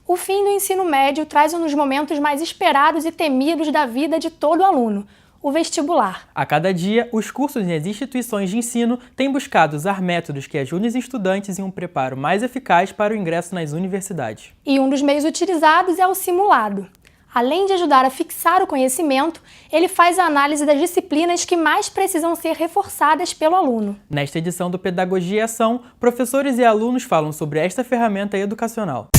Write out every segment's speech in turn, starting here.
O fim do ensino médio traz um dos momentos mais esperados e temidos da vida de todo aluno, o vestibular. A cada dia, os cursos e as instituições de ensino têm buscado usar métodos que ajudem os estudantes em um preparo mais eficaz para o ingresso nas universidades. E um dos meios utilizados é o simulado. Além de ajudar a fixar o conhecimento, ele faz a análise das disciplinas que mais precisam ser reforçadas pelo aluno. Nesta edição do Pedagogia e Ação, professores e alunos falam sobre esta ferramenta educacional.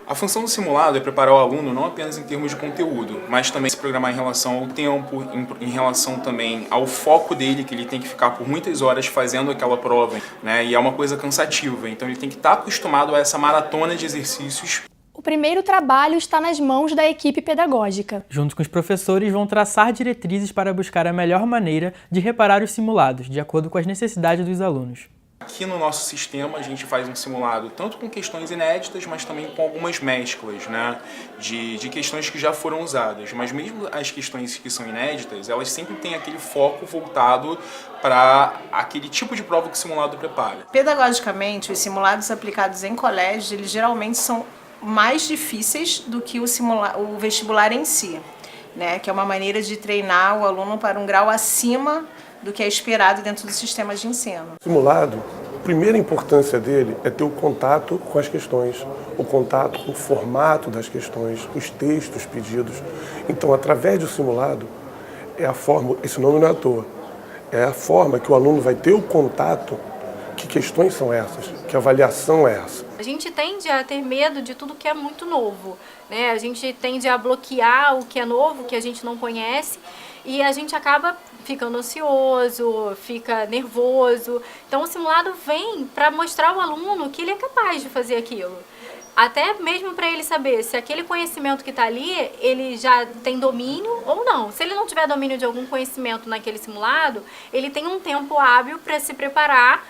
A função do simulado é preparar o aluno não apenas em termos de conteúdo, mas também se programar em relação ao tempo, em relação também ao foco dele, que ele tem que ficar por muitas horas fazendo aquela prova, né? E é uma coisa cansativa, então ele tem que estar acostumado a essa maratona de exercícios. O primeiro trabalho está nas mãos da equipe pedagógica. Junto com os professores, vão traçar diretrizes para buscar a melhor maneira de reparar os simulados, de acordo com as necessidades dos alunos. Aqui no nosso sistema a gente faz um simulado tanto com questões inéditas, mas também com algumas mesclas, né, de questões que já foram usadas. Mas mesmo as questões que são inéditas, elas sempre têm aquele foco voltado para aquele tipo de prova que o simulado prepara. Pedagogicamente, os simulados aplicados em colégios, eles geralmente são mais difíceis do que o vestibular em si, né, que é uma maneira de treinar o aluno para um grau acima do que é esperado dentro do sistema de ensino. O simulado, a primeira importância dele é ter o contato com as questões, o contato com o formato das questões, os textos pedidos. Então, através do simulado, é a forma, esse nome não é à toa, é a forma que o aluno vai ter o contato, que questões são essas, que avaliação é essa. A gente tende a ter medo de tudo que é muito novo, né? A gente tende a bloquear o que é novo, que a gente não conhece, e a gente acaba ficando ansioso, fica nervoso. Então o simulado vem para mostrar ao aluno que ele é capaz de fazer aquilo. Até mesmo para ele saber se aquele conhecimento que está ali, ele já tem domínio ou não. Se ele não tiver domínio de algum conhecimento naquele simulado, ele tem um tempo hábil para se preparar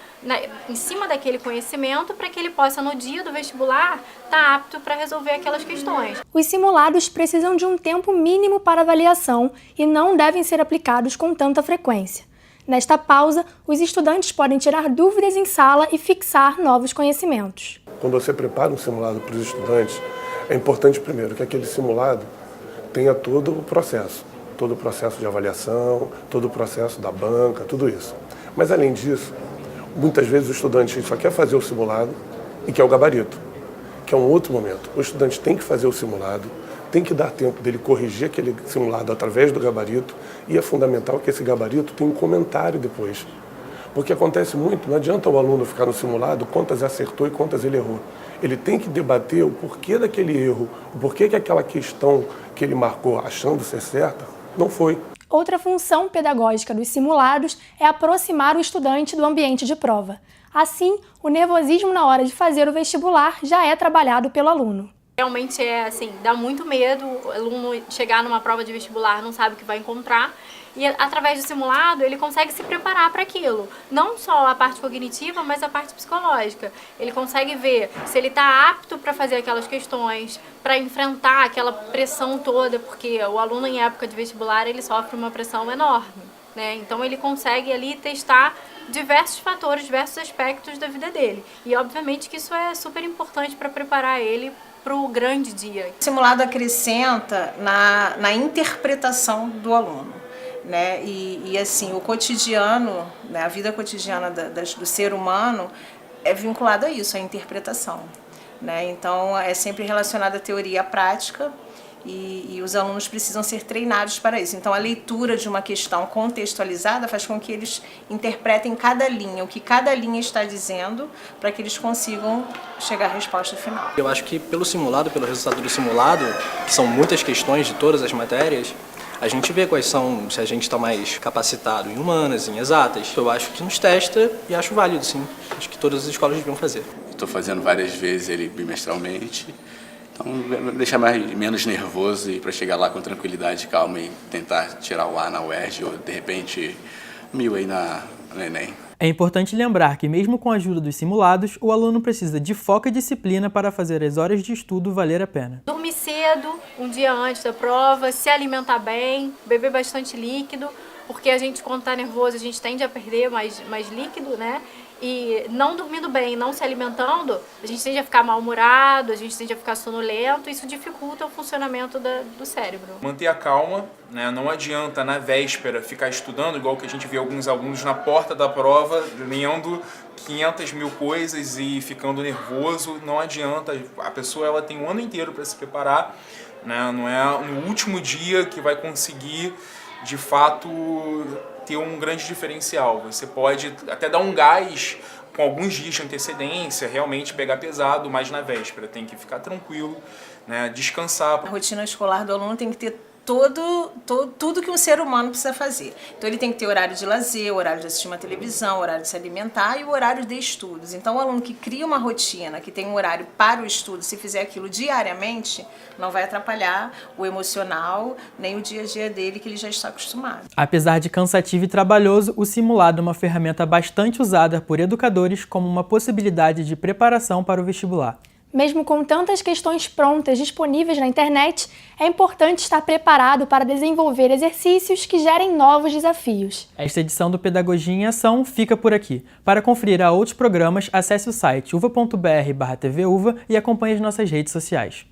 em cima daquele conhecimento para que ele possa, no dia do vestibular, estar apto para resolver aquelas questões. Os simulados precisam de um tempo mínimo para avaliação e não devem ser aplicados com tanta frequência. Nesta pausa, os estudantes podem tirar dúvidas em sala e fixar novos conhecimentos. Quando você prepara um simulado para os estudantes, é importante primeiro que aquele simulado tenha todo o processo de avaliação, todo o processo da banca, tudo isso. Mas além disso, muitas vezes o estudante só quer fazer o simulado e quer o gabarito, que é um outro momento. O estudante tem que fazer o simulado, tem que dar tempo dele corrigir aquele simulado através do gabarito, e é fundamental que esse gabarito tenha um comentário depois. Porque acontece muito, não adianta o aluno ficar no simulado quantas acertou e quantas ele errou. Ele tem que debater o porquê daquele erro, o porquê que aquela questão que ele marcou achando ser certa, não foi. Outra função pedagógica dos simulados é aproximar o estudante do ambiente de prova. Assim, o nervosismo na hora de fazer o vestibular já é trabalhado pelo aluno. Realmente dá muito medo o aluno chegar numa prova de vestibular, não sabe o que vai encontrar. E através do simulado ele consegue se preparar para aquilo. Não só a parte cognitiva, mas a parte psicológica. Ele consegue ver se ele está apto para fazer aquelas questões, para enfrentar aquela pressão toda, porque o aluno em época de vestibular ele sofre uma pressão enorme, né? Então ele consegue ali testar diversos fatores, diversos aspectos da vida dele. E obviamente que isso é super importante para preparar ele para o grande dia. O simulado acrescenta na interpretação do aluno, né? E assim, o cotidiano, né, a vida cotidiana do ser humano é vinculada a isso, à interpretação, né? Então é sempre relacionada à teoria à prática, e os alunos precisam ser treinados para isso. Então a leitura de uma questão contextualizada faz com que eles interpretem cada linha, o que cada linha está dizendo, para que eles consigam chegar à resposta final. Eu acho que pelo simulado, pelo resultado do simulado, que são muitas questões de todas as matérias, a gente vê quais são, se a gente está mais capacitado em humanas, em exatas. Eu acho que nos testa e acho válido, sim. Acho que todas as escolas deviam fazer. Estou fazendo várias vezes ele bimestralmente. Então, deixar menos nervoso e para chegar lá com tranquilidade e calma e tentar tirar o A na UERJ ou, de repente, 1000 aí no Enem. É importante lembrar que, mesmo com a ajuda dos simulados, o aluno precisa de foco e disciplina para fazer as horas de estudo valer a pena. Dormir cedo, um dia antes da prova, se alimentar bem, beber bastante líquido, porque a gente, quando está nervoso, a gente tende a perder mais líquido, né? e não dormindo bem, não se alimentando, a gente tende a ficar mal-humorado, a gente tende a ficar sonolento, isso dificulta o funcionamento do cérebro. Manter a calma, né? Não adianta na véspera ficar estudando, igual que a gente vê alguns alunos na porta da prova, lendo 500 mil coisas e ficando nervoso. Não adianta, a pessoa ela tem um ano inteiro para se preparar, né? Não é no último dia que vai conseguir, de fato, ter um grande diferencial. Você pode até dar um gás com alguns dias de antecedência, realmente pegar pesado, mas na véspera tem que ficar tranquilo, né? Descansar. A rotina escolar do aluno tem que ter tudo que um ser humano precisa fazer. Então ele tem que ter horário de lazer, horário de assistir uma televisão, horário de se alimentar e o horário de estudos. Então o aluno que cria uma rotina, que tem um horário para o estudo, se fizer aquilo diariamente, não vai atrapalhar o emocional, nem o dia a dia dele, que ele já está acostumado. Apesar de cansativo e trabalhoso, o simulado é uma ferramenta bastante usada por educadores como uma possibilidade de preparação para o vestibular. Mesmo com tantas questões prontas disponíveis na internet, é importante estar preparado para desenvolver exercícios que gerem novos desafios. Esta edição do Pedagogia em Ação fica por aqui. Para conferir a outros programas, acesse o site uva.br/tvuva e acompanhe as nossas redes sociais.